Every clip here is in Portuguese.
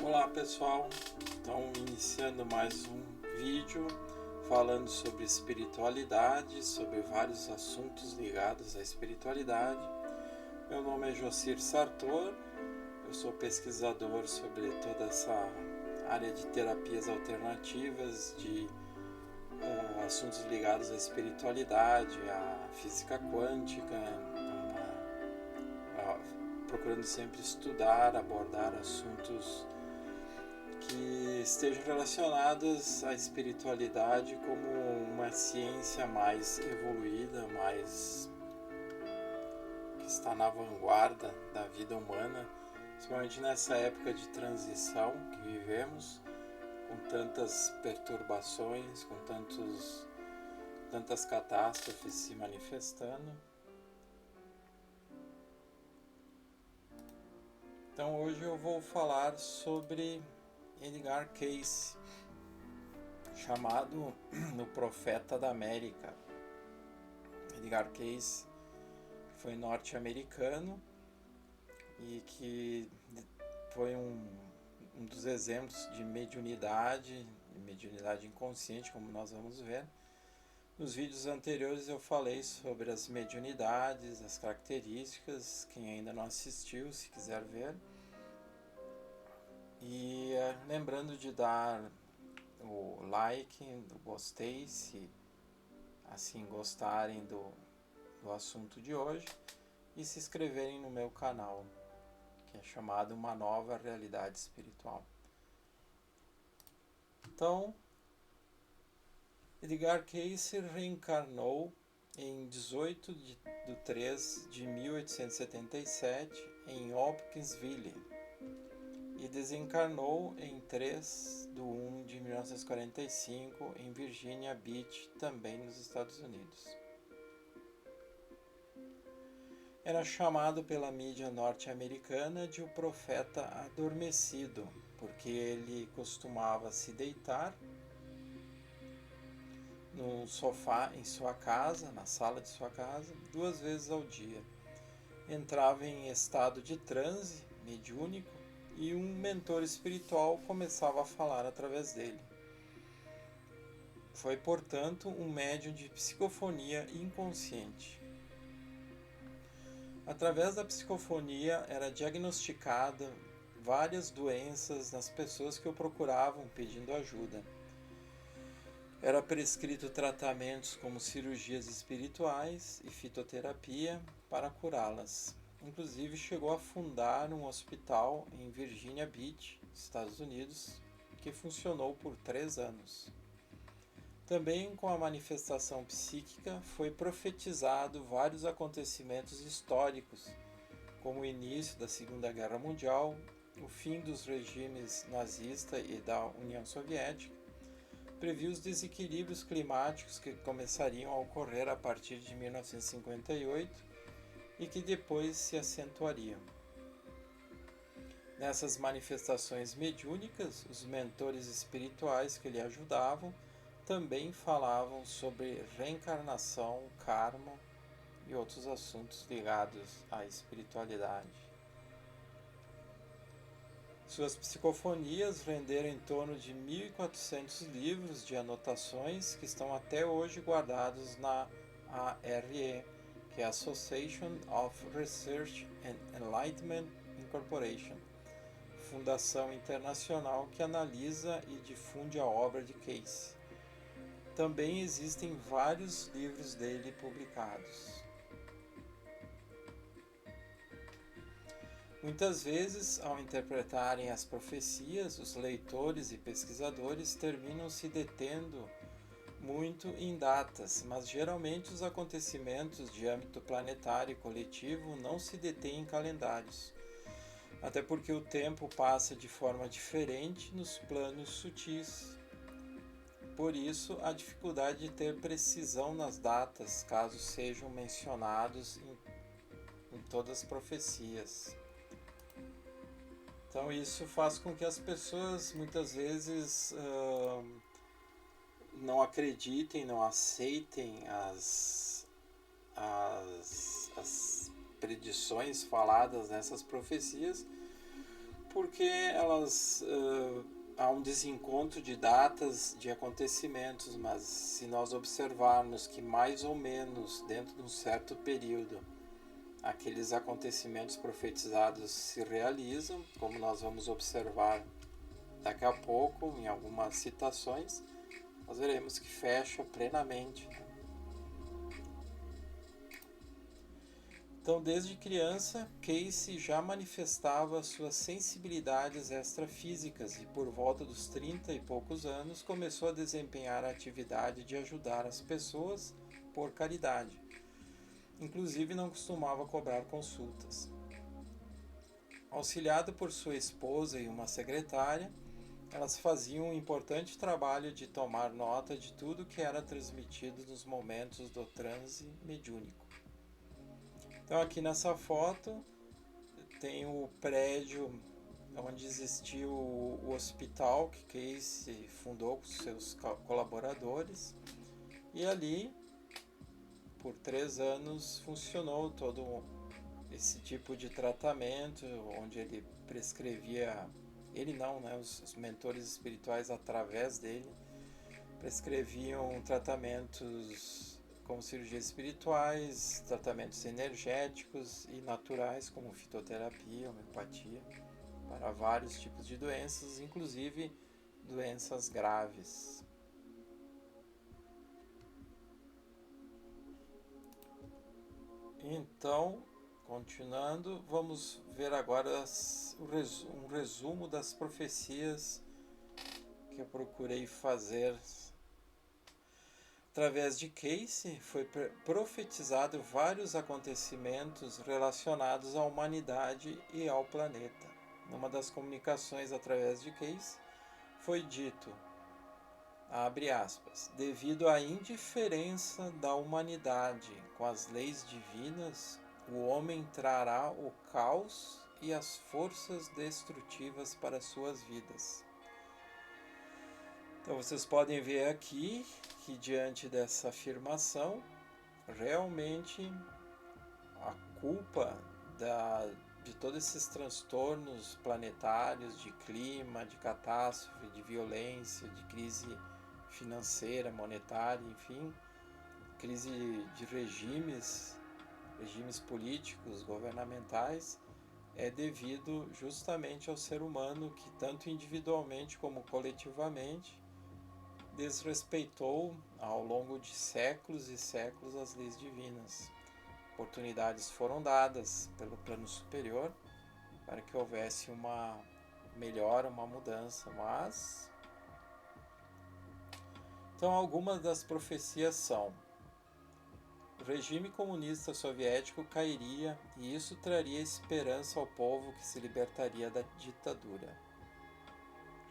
Olá pessoal, então iniciando mais um vídeo falando sobre espiritualidade, sobre vários assuntos ligados à espiritualidade. Meu nome é Jocir Sartor, eu sou pesquisador sobre toda essa área de terapias alternativas, de assuntos ligados à espiritualidade, à física quântica, procurando sempre estudar, abordar assuntos que estejam relacionadas à espiritualidade como uma ciência mais evoluída, mais que está na vanguarda da vida humana, principalmente nessa época de transição que vivemos, com tantas perturbações, com tantas catástrofes se manifestando. Então hoje eu vou falar sobre Edgar Cayce, chamado o Profeta da América. Edgar Cayce foi norte-americano e que foi um dos exemplos de mediunidade inconsciente, como nós vamos ver. Nos vídeos anteriores eu falei sobre as mediunidades, as características. Quem ainda não assistiu, se quiser ver. E lembrando de dar o like, do gostei, se assim gostarem do assunto de hoje, e se inscreverem no meu canal, que é chamado Uma Nova Realidade Espiritual. Então, Edgar Cayce reencarnou em 18/3/1877 em Hopkinsville e desencarnou em 3/1/1945 em Virginia Beach, também nos Estados Unidos. Era chamado pela mídia norte-americana de o profeta adormecido, porque ele costumava se deitar no sofá em sua casa, na sala de sua casa, 2 vezes ao dia. Entrava em estado de transe mediúnico e um mentor espiritual começava a falar através dele. Foi, portanto, um médium de psicofonia inconsciente. Através da psicofonia era diagnosticada várias doenças nas pessoas que o procuravam pedindo ajuda. Era prescrito tratamentos como cirurgias espirituais e fitoterapia para curá-las. Inclusive chegou a fundar um hospital em Virginia Beach, Estados Unidos, que funcionou por 3 anos. Também com a manifestação psíquica foi profetizado vários acontecimentos históricos, como o início da Segunda Guerra Mundial, o fim dos regimes nazista e da União Soviética. Previu os desequilíbrios climáticos que começariam a ocorrer a partir de 1958 e que depois se acentuariam. Nessas manifestações mediúnicas, os mentores espirituais que lhe ajudavam também falavam sobre reencarnação, karma e outros assuntos ligados à espiritualidade. Suas psicofonias renderam em torno de 1.400 livros de anotações que estão até hoje guardados na ARE, que é a Association of Research and Enlightenment Incorporation, fundação internacional que analisa e difunde a obra de Cayce. Também existem vários livros dele publicados. Muitas vezes, ao interpretarem as profecias, os leitores e pesquisadores terminam se detendo muito em datas, mas geralmente os acontecimentos de âmbito planetário e coletivo não se detêm em calendários, até porque o tempo passa de forma diferente nos planos sutis. Por isso, a dificuldade de ter precisão nas datas, caso sejam mencionados em todas as profecias. Então isso faz com que as pessoas muitas vezes não acreditem, não aceitem as predições faladas nessas profecias, porque há um desencontro de datas de acontecimentos, mas se nós observarmos que mais ou menos dentro de um certo período aqueles acontecimentos profetizados se realizam, como nós vamos observar daqui a pouco em algumas citações, nós veremos que fecha plenamente. Então, desde criança, Casey já manifestava suas sensibilidades extrafísicas e, por volta dos 30 e poucos anos, começou a desempenhar a atividade de ajudar as pessoas por caridade. Inclusive, não costumava cobrar consultas. Auxiliado por sua esposa e uma secretária, elas faziam um importante trabalho de tomar nota de tudo que era transmitido nos momentos do transe mediúnico. Então aqui nessa foto tem o prédio onde existiu o hospital que Casey fundou com seus colaboradores, e ali por 3 anos funcionou todo esse tipo de tratamento, onde ele prescrevia, ele não, né, os mentores espirituais através dele prescreviam tratamentos como cirurgias espirituais, tratamentos energéticos e naturais, como fitoterapia, homeopatia, para vários tipos de doenças, inclusive doenças graves. Então, continuando, vamos ver agora um resumo das profecias que eu procurei fazer. Através de Casey, foi profetizado vários acontecimentos relacionados à humanidade e ao planeta. Numa das comunicações através de Casey, foi dito, abre aspas, devido à indiferença da humanidade com as leis divinas, o homem trará o caos e as forças destrutivas para suas vidas. Então vocês podem ver aqui que diante dessa afirmação, realmente a culpa de todos esses transtornos planetários, de clima, de catástrofe, de violência, de crise financeira, monetária, enfim, crise de regimes políticos, governamentais, é devido justamente ao ser humano que tanto individualmente como coletivamente desrespeitou ao longo de séculos e séculos as leis divinas. Oportunidades foram dadas pelo plano superior para que houvesse uma melhora, uma mudança, mas então algumas das profecias são: o regime comunista soviético cairia e isso traria esperança ao povo que se libertaria da ditadura.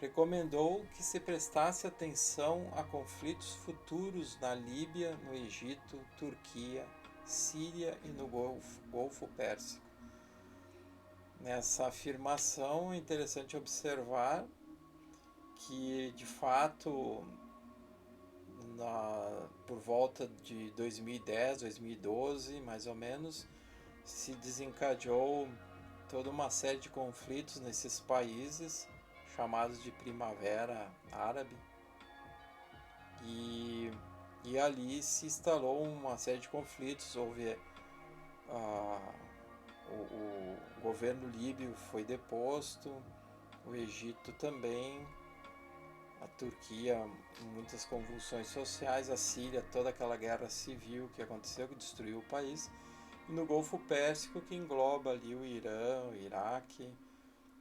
Recomendou que se prestasse atenção a conflitos futuros na Líbia, no Egito, Turquia, Síria e no Golfo Pérsico. Nessa afirmação é interessante observar que, de fato, por volta de 2010, 2012, mais ou menos, se desencadeou toda uma série de conflitos nesses países, chamados de Primavera Árabe, e ali se instalou uma série de conflitos. Houve o governo líbio foi deposto, o Egito também, a Turquia, muitas convulsões sociais, a Síria, toda aquela guerra civil que aconteceu, que destruiu o país, e no Golfo Pérsico, que engloba ali o Irã, o Iraque,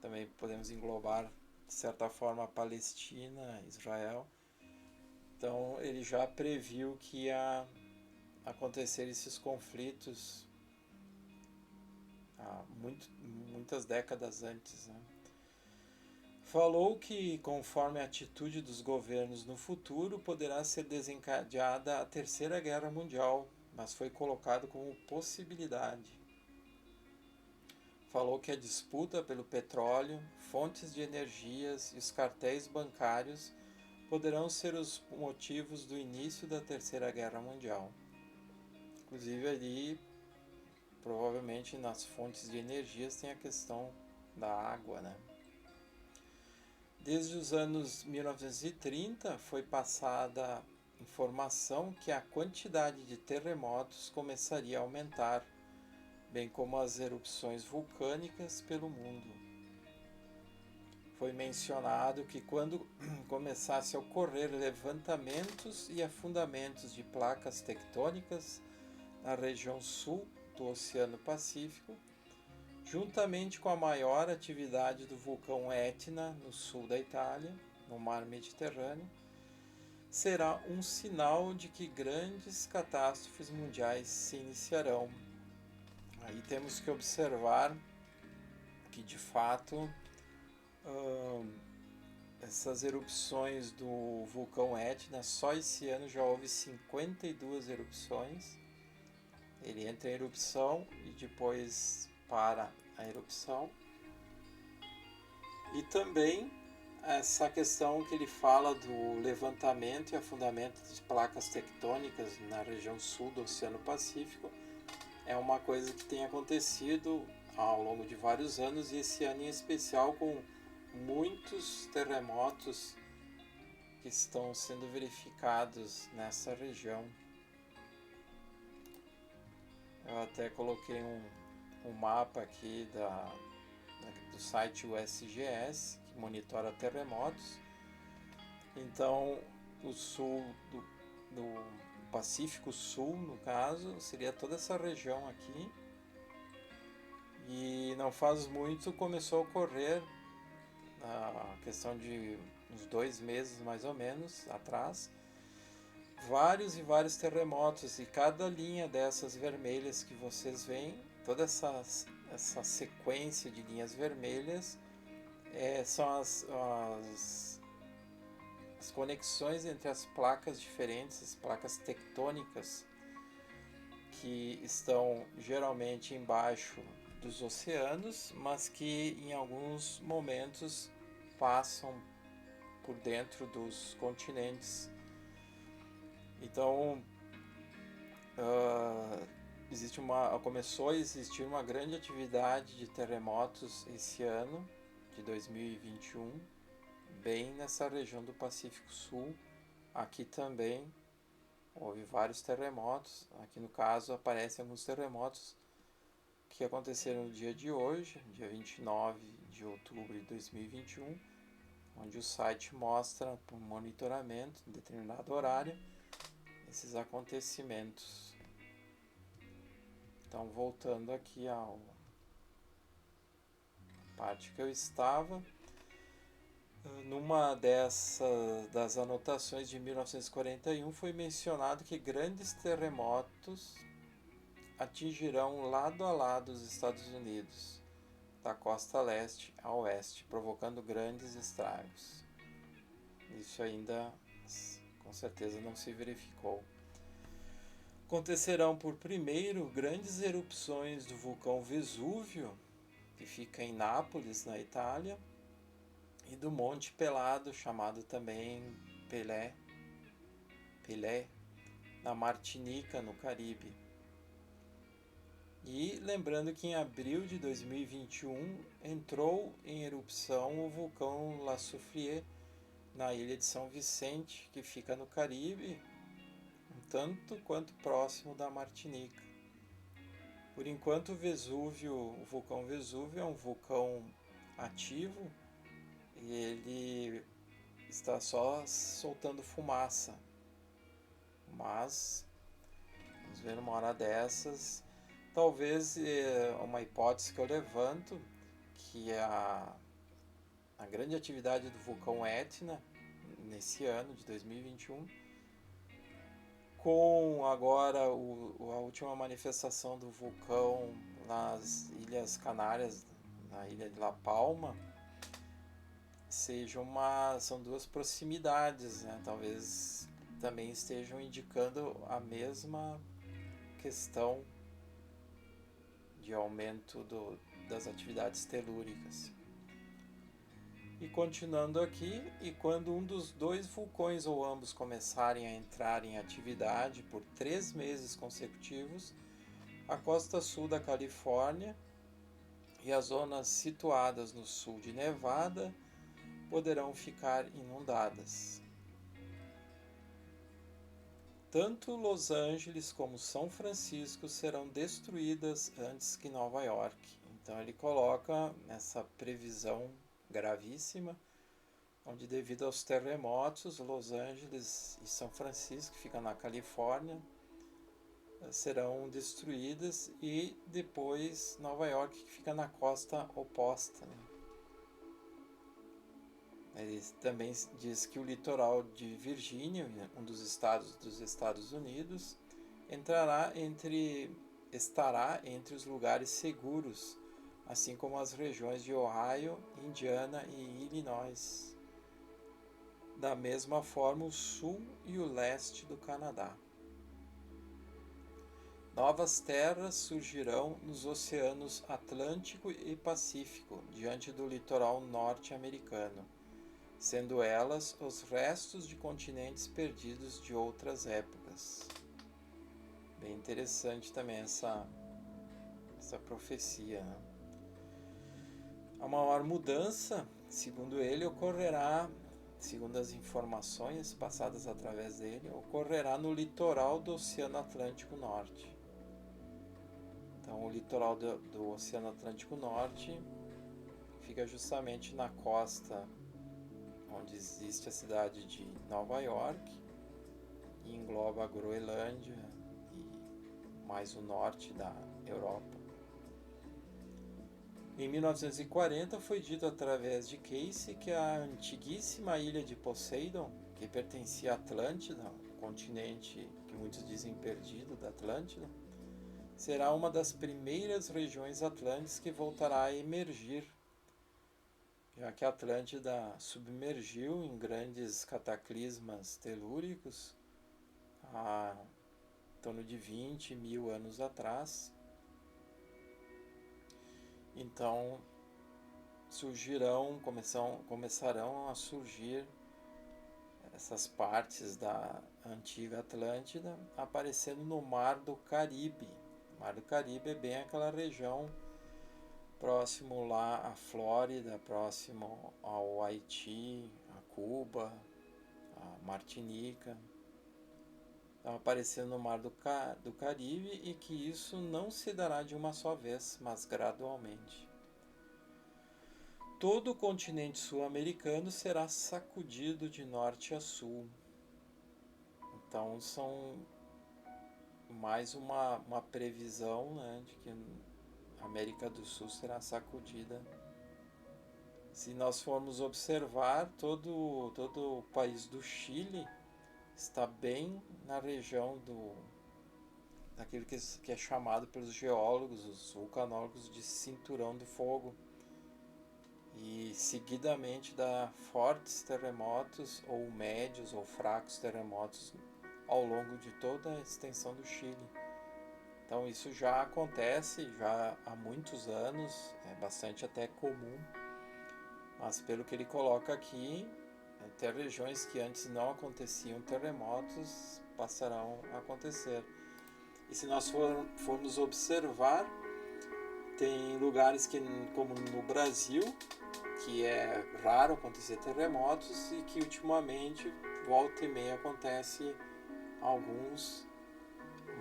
também podemos englobar de certa forma a Palestina, Israel. Então ele já previu que ia acontecer esses conflitos há muitas décadas antes, né? Falou que, conforme a atitude dos governos no futuro, poderá ser desencadeada a Terceira Guerra Mundial, mas foi colocado como possibilidade. Falou que a disputa pelo petróleo, fontes de energias e os cartéis bancários poderão ser os motivos do início da Terceira Guerra Mundial. Inclusive ali, provavelmente nas fontes de energias tem a questão da água, né? Desde os anos 1930 foi passada informação que a quantidade de terremotos começaria a aumentar, bem como as erupções vulcânicas pelo mundo. Foi mencionado que quando começasse a ocorrer levantamentos e afundamentos de placas tectônicas na região sul do Oceano Pacífico, juntamente com a maior atividade do vulcão Etna no sul da Itália, no mar Mediterrâneo, será um sinal de que grandes catástrofes mundiais se iniciarão. Aí temos que observar que, de fato, essas erupções do vulcão Etna, só esse ano já houve 52 erupções. Ele entra em erupção e depois para a erupção. E também essa questão que ele fala do levantamento e afundamento de placas tectônicas na região sul do Oceano Pacífico é uma coisa que tem acontecido ao longo de vários anos, e esse ano em especial com muitos terremotos que estão sendo verificados nessa região. Eu até coloquei um mapa aqui do site USGS, que monitora terremotos. Então, o sul do Pacífico Sul, no caso, seria toda essa região aqui. E não faz muito começou a ocorrer, a questão de uns 2 meses mais ou menos atrás, vários e vários terremotos, e cada linha dessas vermelhas que vocês veem, toda essa sequência de linhas vermelhas são as conexões entre as placas diferentes, as placas tectônicas que estão geralmente embaixo dos oceanos, mas que em alguns momentos passam por dentro dos continentes. Então, começou a existir uma grande atividade de terremotos esse ano, de 2021, bem nessa região do Pacífico Sul. Aqui também houve vários terremotos. Aqui no caso aparecem alguns terremotos que aconteceram no dia de hoje, dia 29 de outubro de 2021, onde o site mostra por monitoramento em determinado horário esses acontecimentos. Então, voltando aqui à parte que eu estava, numa das anotações de 1941 foi mencionado que grandes terremotos atingirão lado a lado os Estados Unidos, da costa leste a oeste, provocando grandes estragos. Isso ainda com certeza não se verificou. Acontecerão por primeiro grandes erupções do vulcão Vesúvio, que fica em Nápoles, na Itália, e do Monte Pelado, chamado também Pelé, na Martinica, no Caribe. E lembrando que em abril de 2021 entrou em erupção o vulcão La Soufrière, na ilha de São Vicente, que fica no Caribe, um tanto quanto próximo da Martinica. Por enquanto, o vulcão Vesúvio é um vulcão ativo e ele está só soltando fumaça. Mas vamos ver uma hora dessas. Talvez uma hipótese que eu levanto, que é a grande atividade do vulcão Etna nesse ano de 2021, com agora a última manifestação do vulcão nas Ilhas Canárias, na ilha de La Palma, são duas proximidades, né? Talvez também estejam indicando a mesma questão de aumento das atividades telúricas. E continuando aqui, e quando um dos dois vulcões ou ambos começarem a entrar em atividade por 3 meses consecutivos, a costa sul da Califórnia e as zonas situadas no sul de Nevada, poderão ficar inundadas. Tanto Los Angeles como São Francisco serão destruídas antes que Nova York. Então ele coloca essa previsão gravíssima, onde devido aos terremotos, Los Angeles e São Francisco, que ficam na Califórnia, serão destruídas, e depois Nova York, que fica na costa oposta, né? Ele também diz que o litoral de Virgínia, um dos estados dos Estados Unidos, estará entre os lugares seguros, assim como as regiões de Ohio, Indiana e Illinois. Da mesma forma, o sul e o leste do Canadá. Novas terras surgirão nos oceanos Atlântico e Pacífico, diante do litoral norte-americano, sendo elas os restos de continentes perdidos de outras épocas. Bem interessante também essa profecia, né? A maior mudança, segundo ele, ocorrerá, segundo as informações passadas através dele, ocorrerá no litoral do Oceano Atlântico Norte. Então, o litoral do Oceano Atlântico Norte fica justamente na costa onde existe a cidade de Nova York, e engloba a Groenlândia e mais o norte da Europa. Em 1940 foi dito através de Casey que a antiguíssima ilha de Poseidon, que pertencia à Atlântida, continente que muitos dizem perdido da Atlântida, será uma das primeiras regiões atlânticas que voltará a emergir, já que a Atlântida submergiu em grandes cataclismas telúricos há em torno de 20 mil anos atrás. Então começarão a surgir essas partes da antiga Atlântida aparecendo no Mar do Caribe. O Mar do Caribe é bem aquela região próximo lá à Flórida, próximo ao Haiti, a Cuba, a Martinica. Estão aparecendo no Mar do Caribe, e que isso não se dará de uma só vez, mas gradualmente. Todo o continente sul-americano será sacudido de norte a sul. Então são mais uma previsão, né, de que a América do Sul será sacudida. Se nós formos observar, todo o país do Chile está bem na região daquilo que é chamado pelos geólogos, os vulcanólogos, de cinturão do fogo, e seguidamente dá fortes terremotos, ou médios ou fracos terremotos, ao longo de toda a extensão do Chile. Então isso já acontece já há muitos anos, é bastante até comum, mas pelo que ele coloca aqui, até regiões que antes não aconteciam terremotos passarão a acontecer. E se nós formos observar, tem lugares que, como no Brasil, que é raro acontecer terremotos, e que ultimamente, volta e meia, acontece alguns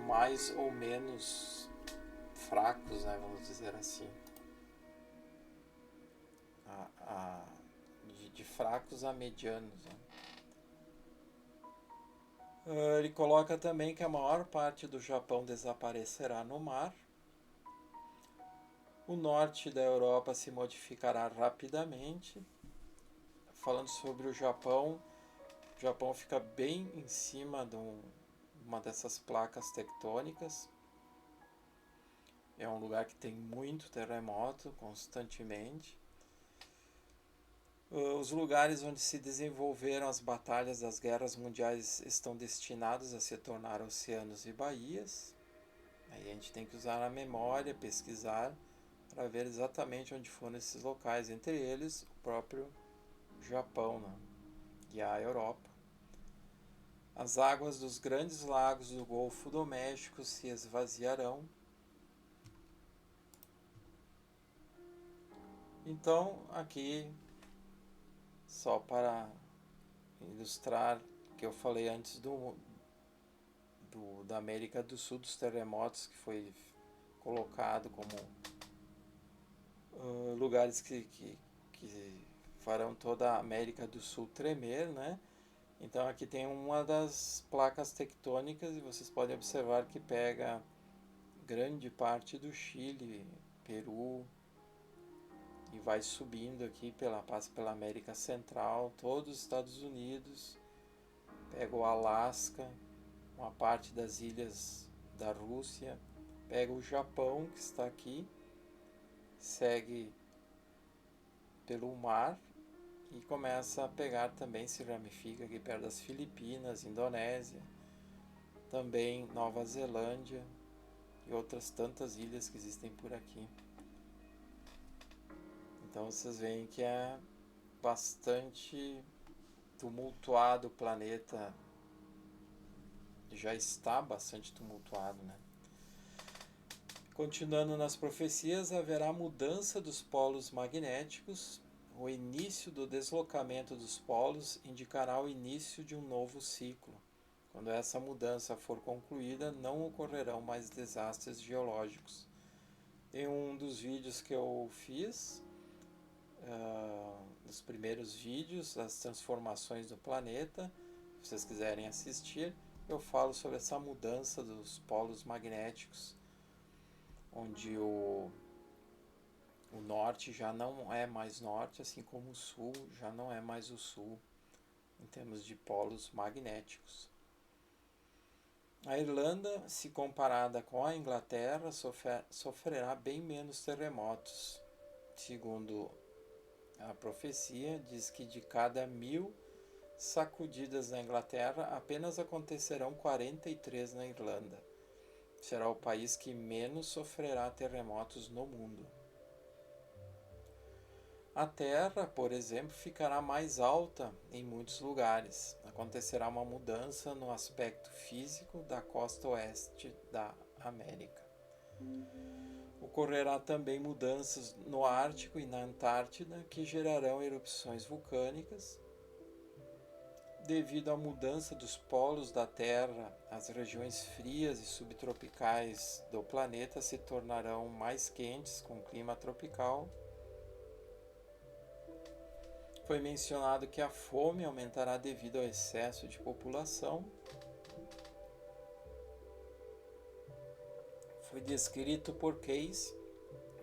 mais ou menos fracos, né, vamos dizer assim. De fracos a medianos, né? Ele coloca também que a maior parte do Japão desaparecerá no mar. O norte da Europa se modificará rapidamente. Falando sobre o Japão fica bem em cima de uma dessas placas tectônicas. É um lugar que tem muito terremoto constantemente. Os lugares onde se desenvolveram as batalhas das guerras mundiais estão destinados a se tornar oceanos e baías. Aí a gente tem que usar a memória, pesquisar, para ver exatamente onde foram esses locais, entre eles o próprio Japão, né, e a Europa. As águas dos grandes lagos do Golfo do México se esvaziarão. Então, aqui só para ilustrar o que eu falei antes da América do Sul, dos terremotos, que foi colocado como lugares que farão toda a América do Sul tremer, né? Então aqui tem uma das placas tectônicas e vocês podem observar que pega grande parte do Chile, Peru, e vai subindo aqui, passa pela América Central, todos os Estados Unidos, pega o Alasca, uma parte das ilhas da Rússia, pega o Japão, que está aqui, segue pelo mar e começa a pegar também, se ramifica aqui perto das Filipinas, Indonésia, também Nova Zelândia e outras tantas ilhas que existem por aqui. Então vocês veem que é bastante tumultuado o planeta, já está bastante tumultuado, né? Continuando nas profecias, haverá mudança dos polos magnéticos. O início do deslocamento dos polos indicará o início de um novo ciclo. Quando essa mudança for concluída, não ocorrerão mais desastres geológicos. Em um dos vídeos que eu fiz, nos primeiros vídeos, as transformações do planeta, se vocês quiserem assistir, eu falo sobre essa mudança dos polos magnéticos, onde o norte já não é mais norte, assim como o sul já não é mais o sul, em termos de polos magnéticos. A Irlanda, se comparada com a Inglaterra, sofrerá bem menos terremotos. Segundo a profecia, diz que de cada 1000 sacudidas na Inglaterra, apenas acontecerão 43 na Irlanda. Será o país que menos sofrerá terremotos no mundo. A Terra, por exemplo, ficará mais alta em muitos lugares. Acontecerá uma mudança no aspecto físico da costa oeste da América. Ocorrerá também mudanças no Ártico e na Antártida, que gerarão erupções vulcânicas. Devido à mudança dos polos da Terra, as regiões frias e subtropicais do planeta se tornarão mais quentes, com clima tropical. Foi mencionado que a fome aumentará devido ao excesso de população. Foi descrito por Case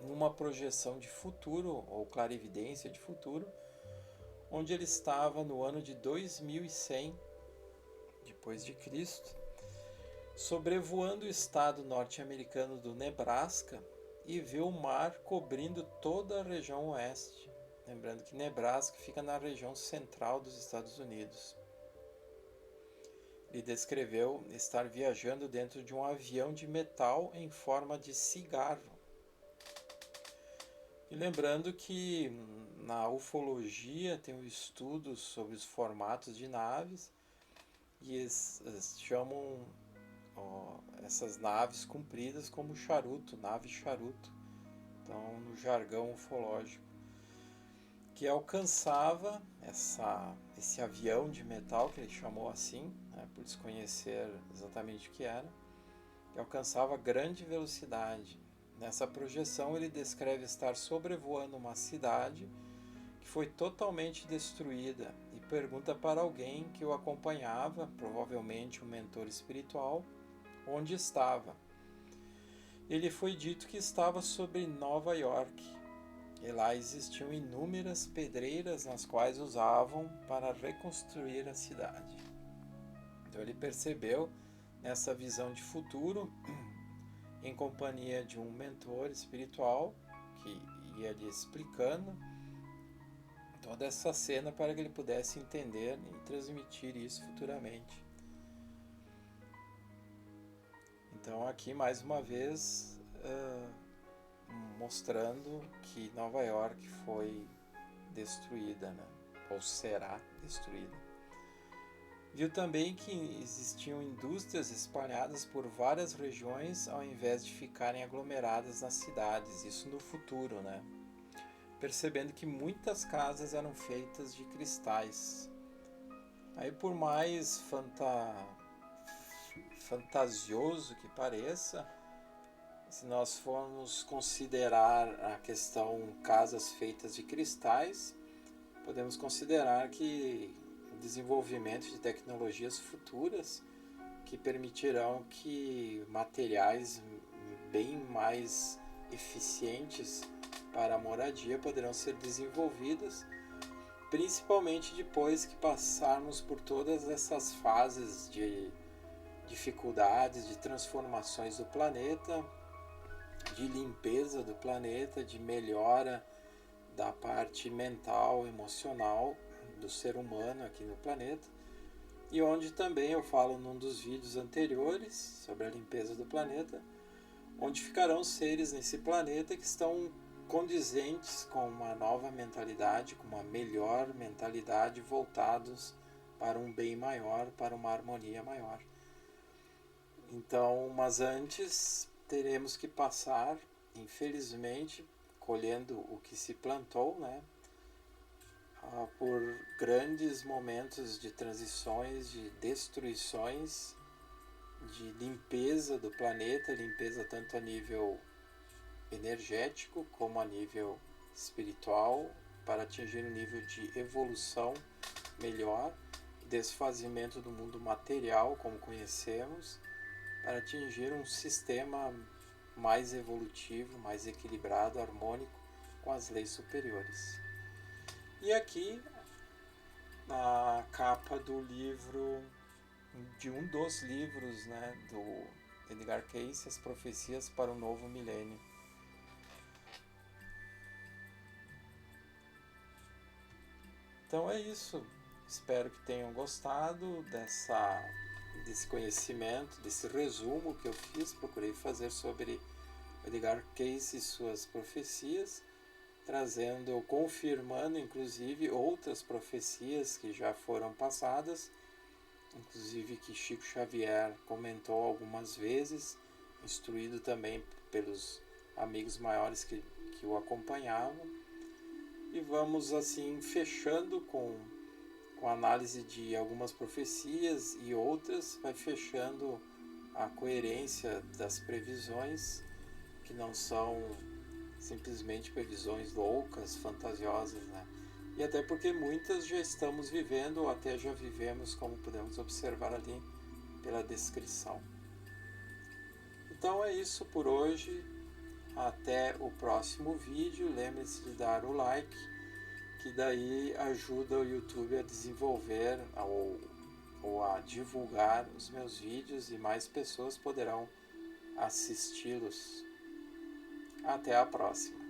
numa projeção de futuro, ou clarividência de futuro, onde ele estava no ano de 2100 depois de Cristo, sobrevoando o estado norte-americano do Nebraska e viu o mar cobrindo toda a região oeste. Lembrando que Nebraska fica na região central dos Estados Unidos. Ele descreveu estar viajando dentro de um avião de metal em forma de cigarro. E lembrando que na ufologia tem um estudo sobre os formatos de naves e eles chamam essas naves compridas como charuto, nave charuto. Então, no jargão ufológico, que alcançava esse avião de metal, que ele chamou assim, né, por desconhecer exatamente o que era, que alcançava grande velocidade. Nessa projeção ele descreve estar sobrevoando uma cidade que foi totalmente destruída e pergunta para alguém que o acompanhava, provavelmente um mentor espiritual, onde estava. Ele foi dito que estava sobre Nova York. E lá existiam inúmeras pedreiras nas quais usavam para reconstruir a cidade. Então ele percebeu nessa visão de futuro, em companhia de um mentor espiritual que ia lhe explicando toda essa cena para que ele pudesse entender e transmitir isso futuramente. Então aqui mais uma vez mostrando que Nova York foi destruída, né? Ou será destruída. Viu também que existiam indústrias espalhadas por várias regiões ao invés de ficarem aglomeradas nas cidades, isso no futuro, né? percebendo que muitas casas eram feitas de cristais. Aí, por mais fantasioso que pareça, se nós formos considerar a questão casas feitas de cristais, podemos considerar que o desenvolvimento de tecnologias futuras que permitirão que materiais bem mais eficientes para a moradia poderão ser desenvolvidos, principalmente depois que passarmos por todas essas fases de dificuldades, de transformações do planeta, de limpeza do planeta, de melhora da parte mental, emocional do ser humano aqui no planeta, e onde também eu falo num dos vídeos anteriores sobre a limpeza do planeta, onde ficarão seres nesse planeta que estão condizentes com uma nova mentalidade, com uma melhor mentalidade, voltados para um bem maior, para uma harmonia maior. Então, mas antes teremos que passar, infelizmente, colhendo o que se plantou, né, por grandes momentos de transições, de destruições, de limpeza do planeta, limpeza tanto a nível energético como a nível espiritual, para atingir um nível de evolução melhor, desfazimento do mundo material como conhecemos, para atingir um sistema mais evolutivo, mais equilibrado, harmônico, com as leis superiores. E aqui, na capa do livro, de um dos livros, né, do Edgar Cayce, As Profecias para o Novo Milênio. Então é isso. Espero que tenham gostado desse conhecimento, desse resumo que eu fiz. Procurei fazer sobre Edgar Cayce e suas profecias, confirmando inclusive outras profecias que já foram passadas, inclusive que Chico Xavier comentou algumas vezes, instruído também pelos amigos maiores que o acompanhavam. E vamos assim fechando com a análise de algumas profecias, e outras vai fechando a coerência das previsões, que não são simplesmente previsões loucas, fantasiosas, né? E até porque muitas já estamos vivendo, ou até já vivemos, como podemos observar ali pela descrição. Então é isso por hoje. Até o próximo vídeo. Lembre-se de dar o like, que daí ajuda o YouTube a desenvolver ou a divulgar os meus vídeos, e mais pessoas poderão assisti-los. Até a próxima.